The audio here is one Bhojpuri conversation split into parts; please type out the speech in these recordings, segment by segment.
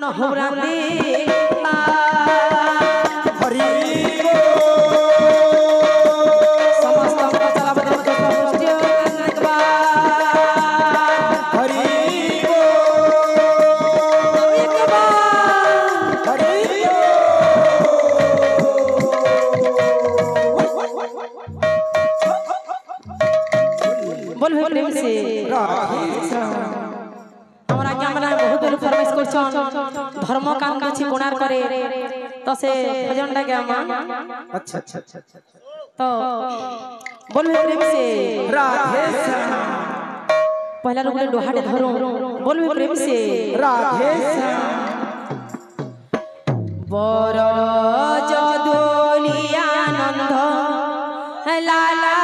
নহরাতে धर्म काम किसी गुणार करे तो से भजन टा गया मां अच्छा अच्छा अच्छा तो बोल प्रेम से राधे श्याम पहला लोग डोहाटे धरो बोल प्रेम से राधे श्याम बर जदोली आनंद लाला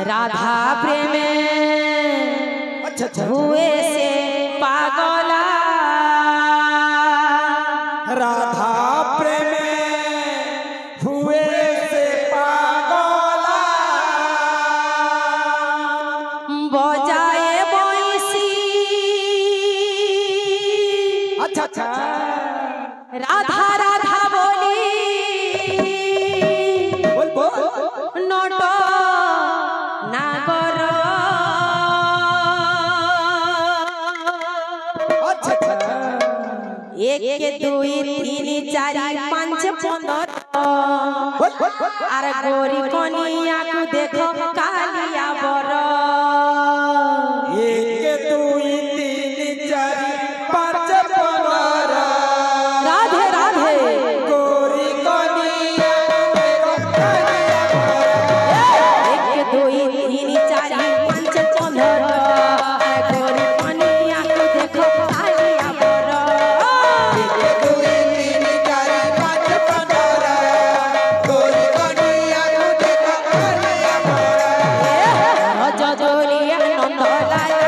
राधा प्रेम हुए से पागला राधा प्रेम हुए से पागला बजाए बंसी अच्छा अच्छा राधा राधा बोली बोल बोल नट नागर एक दुई तीन चार पांच पंद्रह आर गोरी कनिया को देखो कालिया बर एक दुई तीन चार पांच पंद्रह राधे राधे गोरी कनिया एक दुई तीन चार पांच पंद्रह गोरी कनिया को देखो कालिया बर एक दुई तीन चार पांच पंद्रह गोरी कनिया को देखो कालिया जदोलिया नंद लाला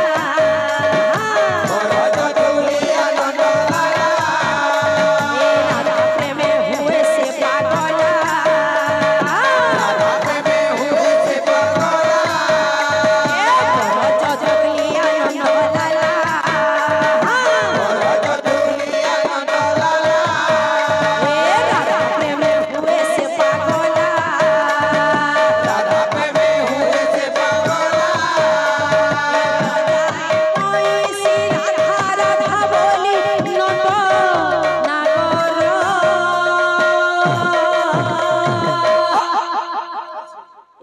जदोलिया नंद लाला राधा प्रेम हुए से पागला राधा प्रेम हुए से पागला जदोलिया नंद लाला जदोलिया नंद लाला राधा प्रेम हुए से पागला राधा प्रेम हुए से पागला ऐसी राधा राधा बोली नट नागर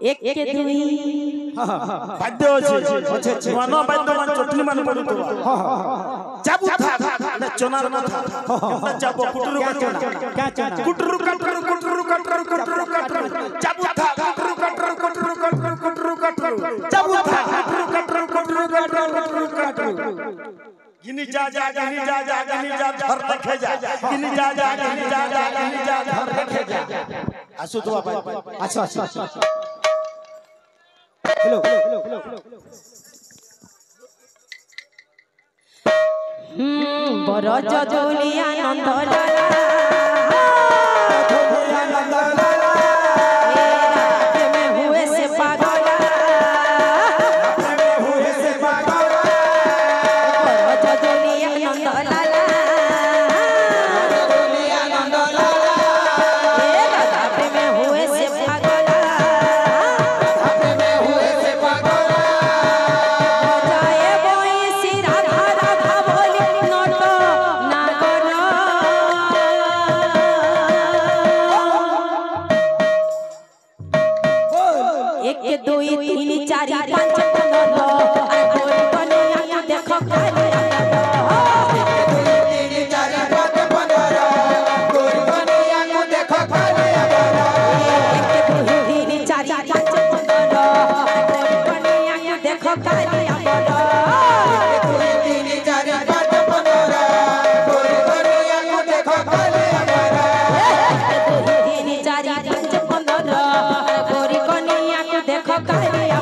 एक दुई बाध्य अछि मन बाध्य मन चटनी मन पडुतो जाबु था चना न था जाबु कुटरू कटना क्या चना कुटरू कटरू कुटरू कटरू कुटरू कटरू जाबु था कुटरू कटरू कुटरू कटरू कुटरू कटरू जाबु था कुटरू कटरू कुटरू कटरू कुटरू कटरू गिनी जा गिनी जा धर रखे जा गिनी जा गिनी जा धर रखे जा आसु तो बाबा अच्छा अच्छा अच्छा हेलो हेलो हेलो बर जदोलिया नंद लाला जदोलिया नंद लाला प्रेम हुए से पागला प्रेम हुए से पागला बर जदोलिया नंद लाला जदोलिया नंद लाला राधा प्रेम हुए से पागला प्रेम हुए से पागला बजाए बंसी राधा राधा बोली नट नागर एक दुई तीन चार पांच पंद्रह आर गोरी कनिया को देखो कालिया तीन चार पांच पंद्रह गोरी कनिया को देखो कालिया एक दुई तीन चार पांच पंद्रह आर गोरी कनिया को देखो कालिया तीन चार पांच पंद्रह गोरी कनिया को देखो कालिया तीन चार पांच पंद्रह आर गोरी कनिया को देखो कालिया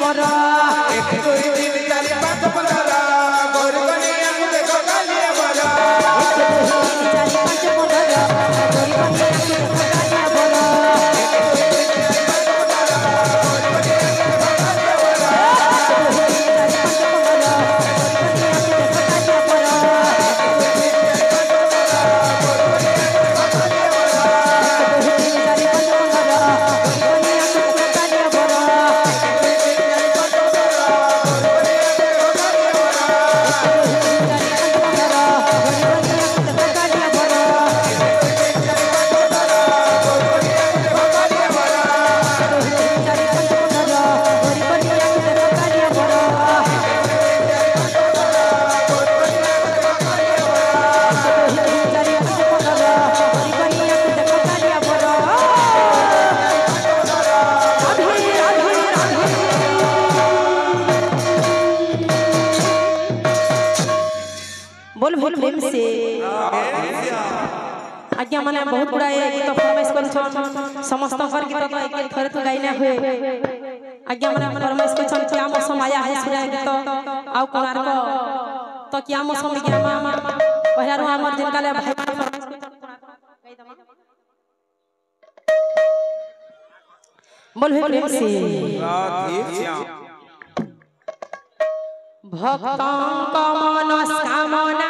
पर 1 2 3 4 5 15 गौरी कन्या को देखो कालिया पर 1 2 3 4 5 15 गौरी कन्या को देखो कालिया पर 'बोल बोल प्रेम से आज्ञा माने बहुत गुड़ा गीत फरमाइश कर समस्त गीत तो एक थरे तो गाइना हुए आज्ञा माने फरमाइश कर क्या मौसम आया है सुना गीत आउ कोणार्क तो क्या मौसम के मामा पहला रो हमर जिनका ले भाई बोल प्रेम से भक्तों का मनोकामना